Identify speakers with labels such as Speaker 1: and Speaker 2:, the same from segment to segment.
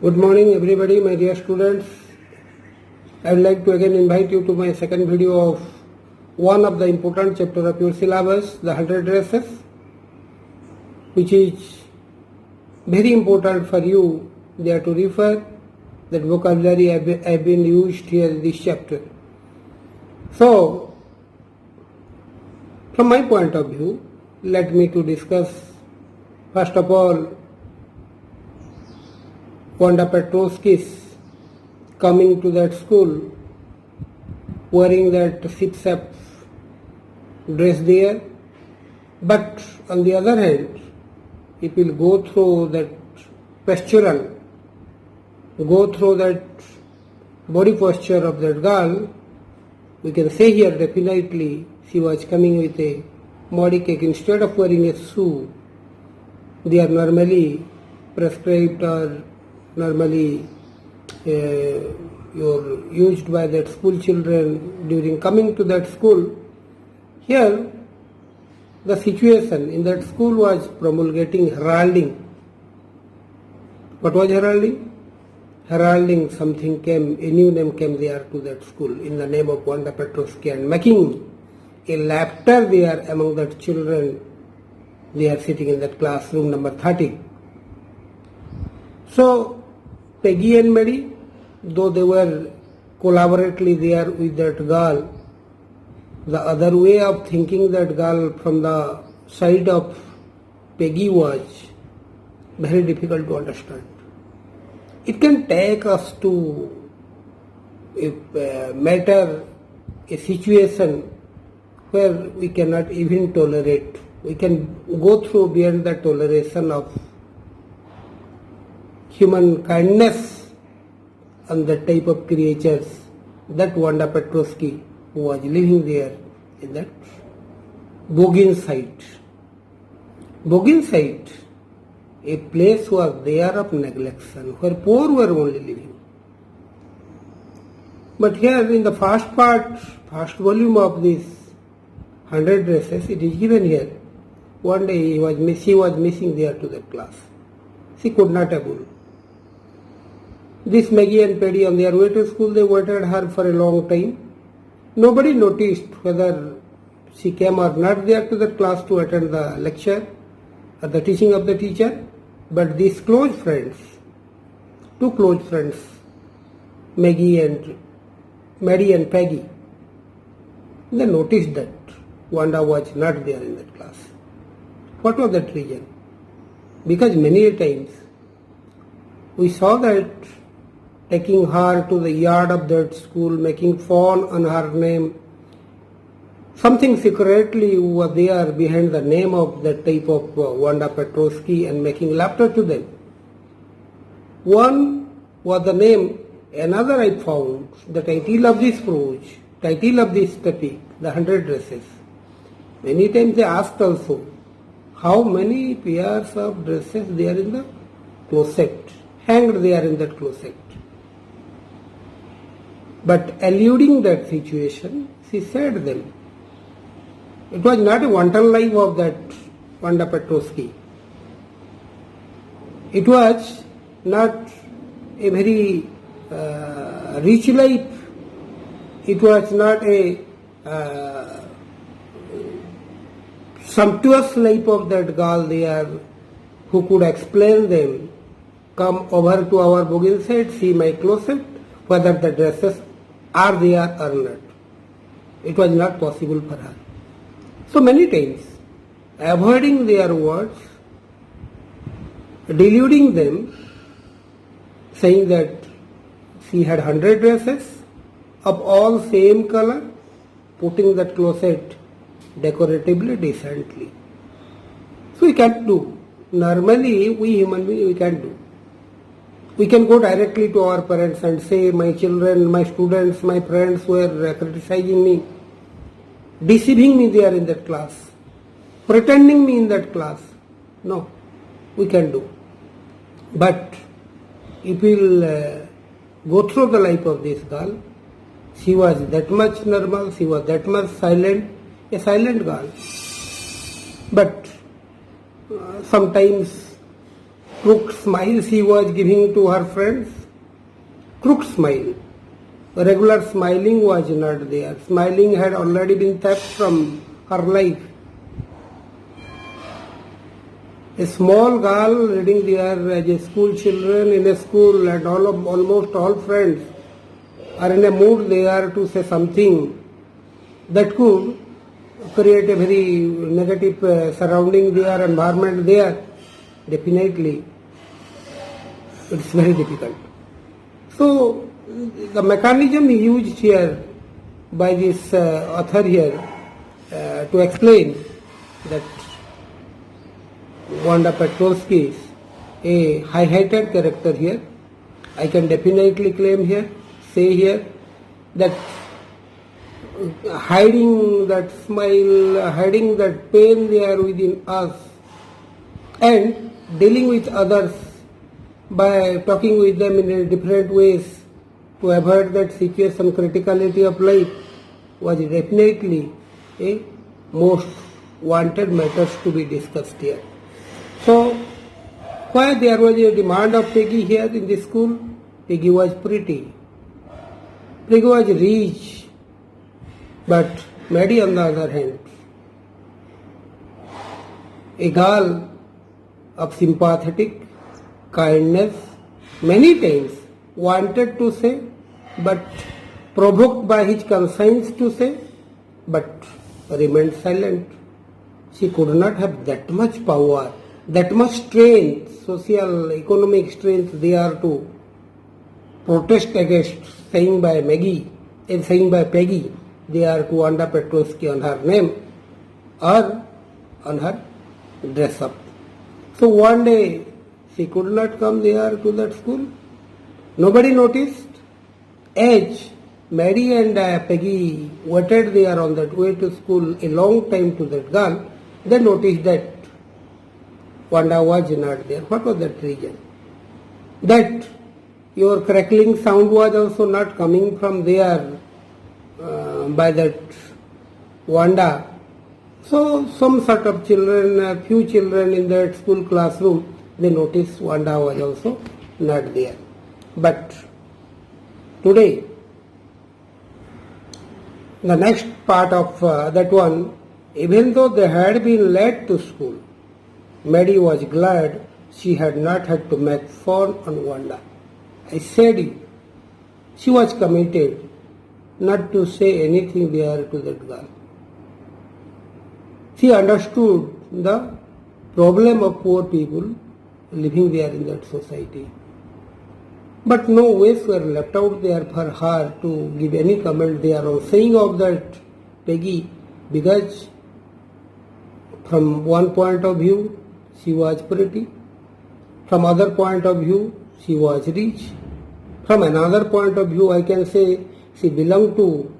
Speaker 1: Good morning everybody, my dear students. I would like to again invite you to my second video of one of the important chapter of your syllabus, the 100 dresses, which is very important for you there to refer that vocabulary have been used here in this chapter. So, from my point of view, let me to discuss first of all Wanda Petrovsky's coming to that school wearing that sip-sap dress there. But on the other hand, if we go through that postural, go through that body posture of that girl, we can say here definitely she was coming with a muddy cake. Instead of wearing a shoe, they are normally prescribed or normally used by that school children during coming to that school. Here the situation in that school was promulgating heralding. What was heralding? Heralding something came, a new name came there to that school in the name of Wanda Petrovsky and making a laughter there among the children. They are sitting in that classroom number 30. So Peggy and Mary, though they were collaboratively there with that girl, the other way of thinking that girl from the side of Peggy was very difficult to understand. It can take us to a situation where we cannot even tolerate. We can go through beyond the toleration of human kindness on the type of creatures that Wanda Petrovsky was living there in that Bogin site. Bogin site, a place was there of neglection where poor were only living. But here in the first volume of this 100 dresses, it is given here. One day she was missing there to that class. She could not able. This Maggie and Paddy on their way to school, they waited her for a long time. Nobody noticed whether she came or not there to the class to attend the lecture or the teaching of the teacher. But these close friends, two close friends, Maddie and Peggy, they noticed that Wanda was not there in that class. What was that reason? Because many times we saw that taking her to the yard of that school, making fun on her name, something secretly was there behind the name of that type of Wanda Petrovsky and making laughter to them. One was the name, another I found, the title of this prose, title of this topic, the 100 dresses. Many times they asked also, how many pairs of dresses there in the closet, hanged there in that closet. But eluding that situation, she said them. It was not a wanton life of that Wanda Petrovsky. It was not a very rich life. It was not a sumptuous life of that girl there who could explain them. Come over to our Bogin side, see my closet, whether the dresses are there or not. It was not possible for her. So many times, avoiding their words, deluding them, saying that she had 100 dresses of all same color, putting that closet decoratively, decently. So we can't do. Normally, we human beings, we can't do. We can go directly to our parents and say, my children, my students, my friends were criticizing me, deceiving me there in that class, pretending me in that class. No, we can do. But if we'll go through the life of this girl, she was that much normal, she was that much silent, a silent girl. But sometimes crooked smile she was giving to her friends. Crooked smile. Regular smiling was not there. Smiling had already been theft from her life. A small girl reading there as a school children in a school, and almost all friends are in a mood there to say something that could create a very negative surrounding there, environment there. Definitely, it's very difficult. So, the mechanism used here by this author here to explain that Wanda Petrosky is a high-heighted character here. I can definitely claim here, say here, that hiding that smile, hiding that pain there within us, and dealing with others by talking with them in different ways to avoid that situation, criticality of life, was definitely a most wanted matters to be discussed here. So, why there was a demand of Peggy here in this school? Peggy was pretty. Peggy was rich. But Maddie, on the other hand, a girl of sympathetic kindness, many times wanted to say, but provoked by his conscience to say, but remained silent. She could not have that much power, that much strength, social, economic strength there to protest against saying by Maggie and saying by Peggy there to Wanda Petrosky on her name or on her dress up. So one day she could not come there to that school. Nobody noticed. As Mary and Peggy waited there on that way to school a long time to that girl, they noticed that Wanda was not there. What was that reason? That your crackling sound was also not coming from there by that Wanda. So some sort of children, few children in that school classroom, they noticed Wanda was also not there. But today, the next part of that one, even though they had been late to school, Maddie was glad she had not had to make fun on Wanda. I said she was committed not to say anything there to that girl. She understood the problem of poor people living there in that society. But no ways were left out there for her to give any comment there on saying of that Peggy, because from one point of view she was pretty, from other point of view she was rich, from another point of view I can say she belonged to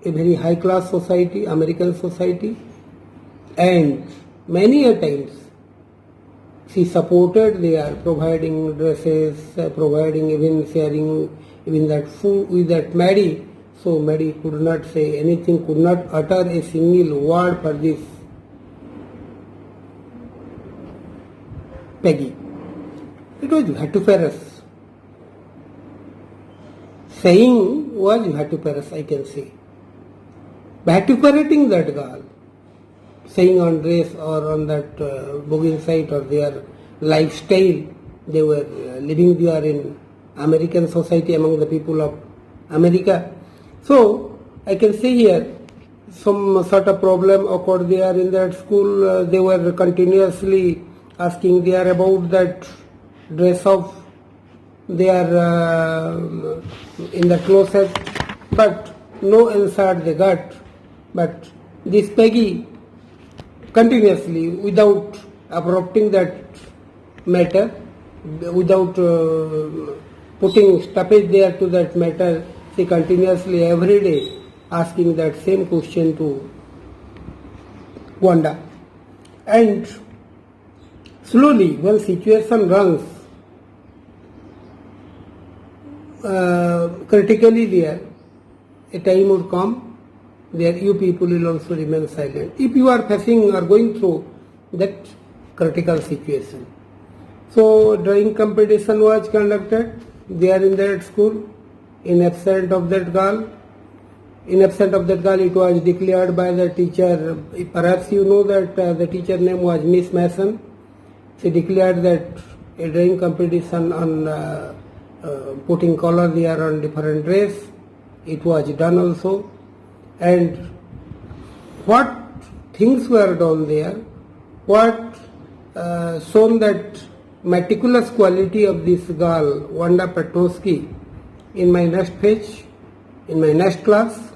Speaker 1: a very high class society, American society, and many a times she supported their providing dresses, providing even sharing even that food with that Maddie. So Maddie could not say anything, could not utter a single word for this Peggy. It was vituperous. Saying was vituperous, I can say. Vituperating that girl, saying on dress or on that booking site or their lifestyle, they were living there in American society among the people of America. So I can say here some sort of problem occurred there in that school. They were continuously asking there about that dress of their in the closet, but no answer they got. But this Peggy continuously, without abrupting that matter, without putting stoppage there to that matter, she continuously every day asking that same question to Wanda. And slowly, when situation runs critically there, a time would come where you people will also remain silent. If you are facing or going through that critical situation, So drawing competition was conducted there in that school. In absence of that girl, it was declared by the teacher. Perhaps you know that the teacher name was Miss Mason. She declared that a drawing competition on putting color there on different dress. It was done also, and what things were done there, what shown that meticulous quality of this girl, Wanda Petrosky. In my next page, in my next class,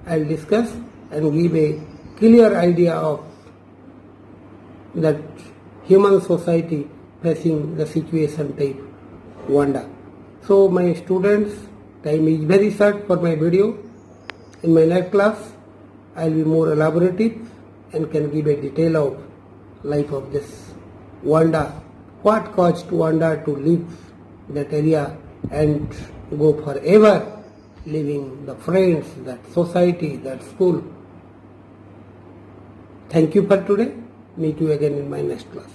Speaker 1: I will discuss and give a clear idea of that human society facing the situation type Wanda. So my students, time is very short for my video. In my next class, I will be more elaborative and can give a detail of life of this Wanda. What caused Wanda to leave that area and go forever, leaving the friends, that society, that school. Thank you for today. Meet you again in my next class.